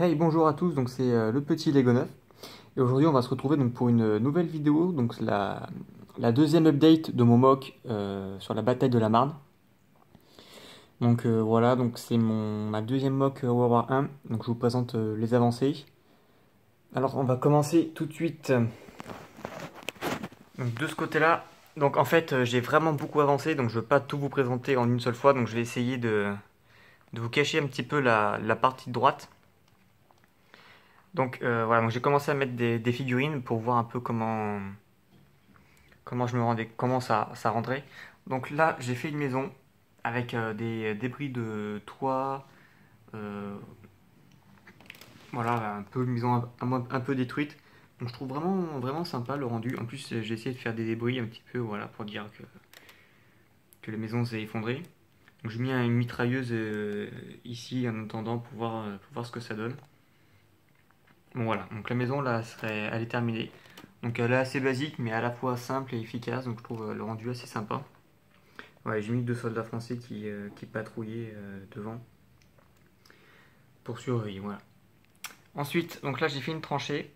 Hey, bonjour à tous, donc c'est le petit Lego 9 et aujourd'hui on va se retrouver donc pour une nouvelle vidéo, donc c'est la deuxième update de mon mock sur la bataille de la Marne. Donc voilà, donc c'est ma deuxième mock World War 1, donc je vous présente les avancées. Alors on va commencer tout de suite donc, de ce côté-là. Donc en fait j'ai vraiment beaucoup avancé, donc je ne veux pas tout vous présenter en une seule fois, donc je vais essayer de vous cacher un petit peu la partie droite. Donc voilà, donc j'ai commencé à mettre des figurines pour voir un peu comment je me rendais, comment ça rentrait. Donc là, j'ai fait une maison avec des débris de toit, euh, voilà, un peu une maison un peu détruite. Donc je trouve vraiment sympa le rendu. En plus, j'ai essayé de faire des débris un petit peu, voilà, pour dire que la maison s'est effondrée. Donc j'ai mis une mitrailleuse ici en attendant pour voir ce que ça donne. Bon voilà, donc la maison là, elle est terminée. Donc elle est assez basique, mais à la fois simple et efficace. Donc je trouve le rendu assez sympa. Ouais, j'ai mis deux soldats français qui patrouillaient devant pour surveiller, voilà. Ensuite, donc là j'ai fait une tranchée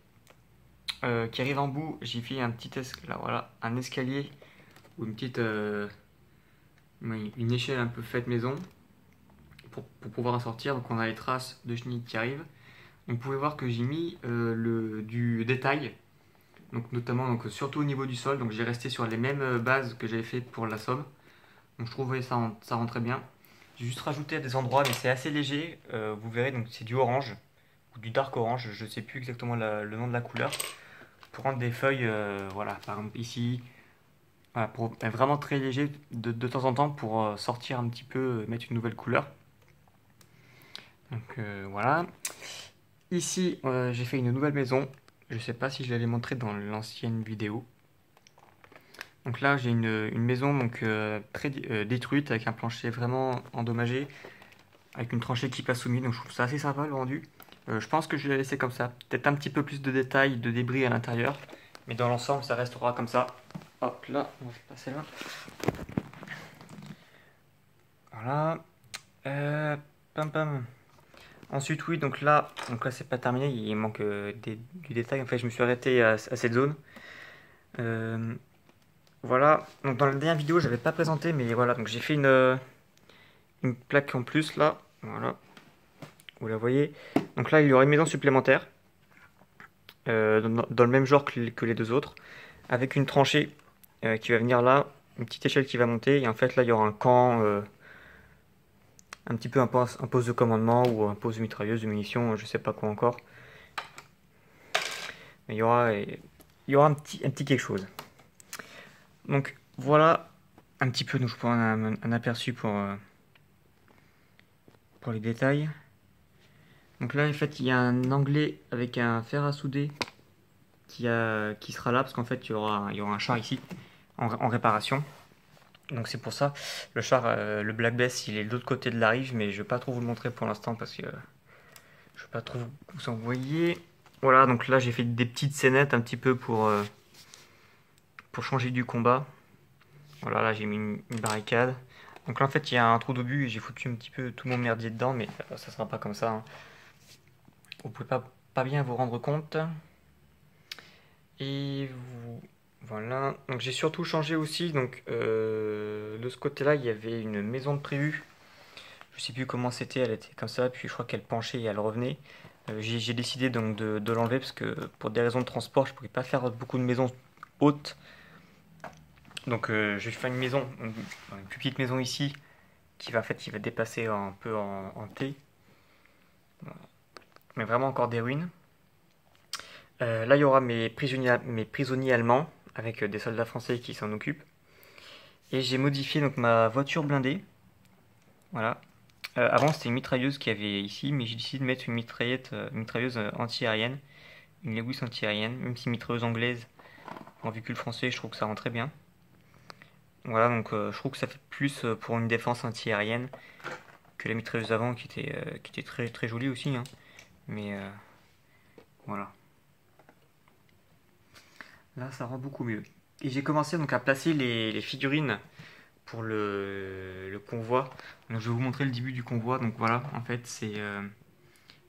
qui arrive en bout. J'ai fait là, voilà, un escalier ou une échelle un peu faite maison pour pouvoir en sortir. Donc on a les traces de chenilles qui arrivent. Donc, vous pouvez voir que j'ai mis du détail, donc notamment donc, surtout au niveau du sol. Donc j'ai resté sur les mêmes bases que j'avais fait pour la Somme. Donc je trouvais ça rend très bien. J'ai juste rajouté à des endroits, mais c'est assez léger. Vous verrez, donc c'est du orange ou du dark orange. Je ne sais plus exactement le nom de la couleur. Pour rendre des feuilles, voilà, par exemple ici, voilà, pour être vraiment très léger de temps en temps pour sortir un petit peu, mettre une nouvelle couleur. Donc voilà. Ici, j'ai fait une nouvelle maison. Je ne sais pas si je l'avais montré dans l'ancienne vidéo. Donc là, j'ai une maison donc, très détruite avec un plancher vraiment endommagé, avec une tranchée qui passe sous mine. Donc je trouve ça assez sympa le rendu. Je pense que je vais la laisser comme ça. Peut-être un petit peu plus de détails, de débris à l'intérieur. Mais dans l'ensemble, ça restera comme ça. Hop là, on va passer là. Voilà. Pam pam. Ensuite, oui, donc là c'est pas terminé. Il manque du détail. En fait, je me suis arrêté à cette zone. Euh, voilà. Donc dans la dernière vidéo, je n'avais pas présenté, mais voilà. Donc j'ai fait une plaque en plus là. Voilà. Vous la voyez. Donc là, il y aura une maison supplémentaire. Dans le même genre que les deux autres, avec une tranchée qui va venir là, une petite échelle qui va monter, et en fait là il y aura un camp, un petit peu un poste de commandement ou un poste de mitrailleuse, de munitions, je sais pas quoi encore. Mais il y aura un petit quelque chose. Donc voilà un petit peu, donc je prends un aperçu pour les détails. Donc là en fait il y a un anglais avec un fer à souder qui sera là parce qu'en fait il y aura un char ici en réparation. Donc c'est pour ça, le char, le Black Bess, il est de l'autre côté de la rive, mais je vais pas trop vous le montrer pour l'instant parce que je vais pas trop vous envoyer. Voilà, donc là j'ai fait des petites scénettes un petit peu pour changer du combat. Voilà, là j'ai mis une barricade. Donc là en fait il y a un trou d'obus et j'ai foutu un petit peu tout mon merdier dedans, mais ça sera pas comme ça, hein. Vous pouvez pas bien vous rendre compte. Et voilà, donc j'ai surtout changé aussi, donc de ce côté-là il y avait une maison de prévu. Je sais plus comment c'était, elle était comme ça, puis je crois qu'elle penchait et elle revenait. J'ai décidé donc de l'enlever parce que pour des raisons de transport, je ne pouvais pas faire beaucoup de maisons hautes. Donc je vais faire une maison, une plus petite maison ici, qui va dépasser un peu en T. Mais vraiment encore des ruines. Là, il y aura mes prisonniers allemands, avec des soldats français qui s'en occupent. Et j'ai modifié donc ma voiture blindée. Voilà. Avant, c'était une mitrailleuse qu'il y avait ici, mais j'ai décidé de mettre une mitrailleuse anti-aérienne, une Lewis anti-aérienne, même si mitrailleuse anglaise, en véhicule français, je trouve que ça rend très bien. Voilà, donc je trouve que ça fait plus pour une défense anti-aérienne que la mitrailleuse avant, qui était très, très jolie aussi, hein. Mais voilà. Là, ça rend beaucoup mieux. Et j'ai commencé donc à placer les figurines pour le convoi. Donc, je vais vous montrer le début du convoi. Donc voilà, en fait,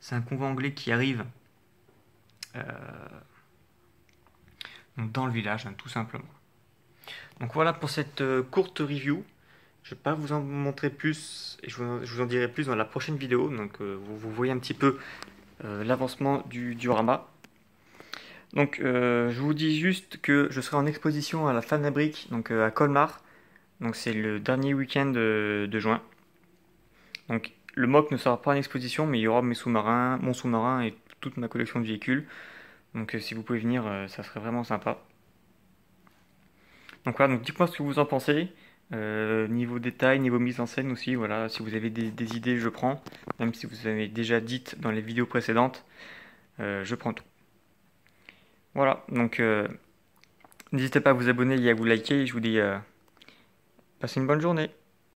C'est un convoi anglais qui arrive donc dans le village, hein, tout simplement. Donc voilà pour cette courte review. Je ne vais pas vous en montrer plus, et je vous en dirai plus dans la prochaine vidéo. Donc vous voyez un petit peu l'avancement du diorama. Donc je vous dis juste que je serai en exposition à la Fanabrique, donc à Colmar. Donc c'est le dernier week-end de juin. Donc le MOC ne sera pas en exposition, mais il y aura mes sous-marins, mon sous-marin et toute ma collection de véhicules. Donc si vous pouvez venir, ça serait vraiment sympa. Donc voilà, donc dites-moi ce que vous en pensez. Niveau détail, niveau mise en scène aussi, voilà, si vous avez des idées, je prends. Même si vous avez déjà dites dans les vidéos précédentes, je prends tout. Voilà, donc n'hésitez pas à vous abonner et à vous liker. Je vous dis, passez une bonne journée.